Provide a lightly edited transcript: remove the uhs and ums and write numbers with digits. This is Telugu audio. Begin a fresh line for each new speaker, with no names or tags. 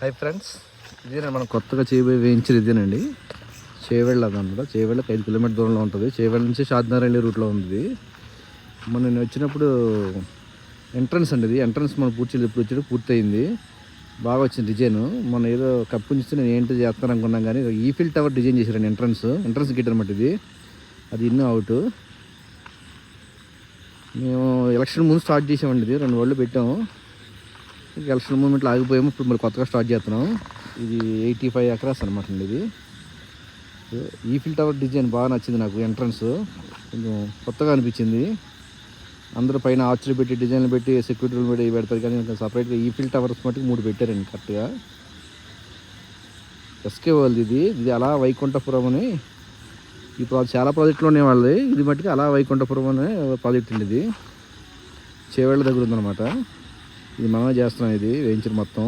హాయ్ ఫ్రెండ్స్, ఇదేనండి మనం కొత్తగా చేయబోయే వెంచర్ ఇదేనండి. చేవెళ్ళ అదనమాట. చేవెళ్ళకి 5 కిలోమీటర్ దూరంలో ఉంటుంది. చేవెళ్ళ నుంచి షాద్నగర్ వెళ్ళే రూట్లో ఉంది. నేను వచ్చినప్పుడు ఎంట్రన్స్ అండి. ఇది ఎంట్రన్స్ మనం పూర్తయింది. బాగా వచ్చింది డిజైన్. మొన్న ఏదో కప్పు ఉంచితే నేను ఏంటో చేస్తాను అనుకున్నాం, కానీ ఈఫిల్ టవర్ డిజైన్ చేశారండి. ఎంట్రన్స్ గేట్ అనమాట ఇది. అది ఇన్ అవుట్. మేము ఎలక్షన్ ముందు స్టార్ట్ చేసామండి. ఇది 2 రోజులు పెట్టాము. ఎలక్షన్ మూమెంట్లో ఆగిపోయాము. ఇప్పుడు మరి కొత్తగా స్టార్ట్ చేస్తున్నాం. ఇది 85 ఎకరాస్ అనమాట అండి. ఇది ఈఫిల్ టవర్ డిజైన్ బాగా నచ్చింది నాకు. ఎంట్రన్స్ కొంచెం కొత్తగా అనిపించింది. అందరూ పైన ఆర్చరీ పెట్టి డిజైన్లు పెట్టి సెక్యూరిటీలు పెట్టి పెడతారు, కానీ ఇంకా సపరేట్గా ఈఫిల్ టవర్స్ మట్టుకు 3 పెట్టారండి కరెక్ట్గా. ఎస్కే వాళ్ళది ఇది అలా వైకుంఠపురం అని. ఈ చాలా ప్రాజెక్టులు ఉన్నాయి వాళ్ళది. ఇది మట్టుకు అలా వైకుంఠపురం అనే ప్రాజెక్ట్ అండి. ఇది చేవేళ్ళ దగ్గర ఉందన్నమాట. ఇది మనమే చేస్తున్నాం. ఇది వెంచర్ మొత్తం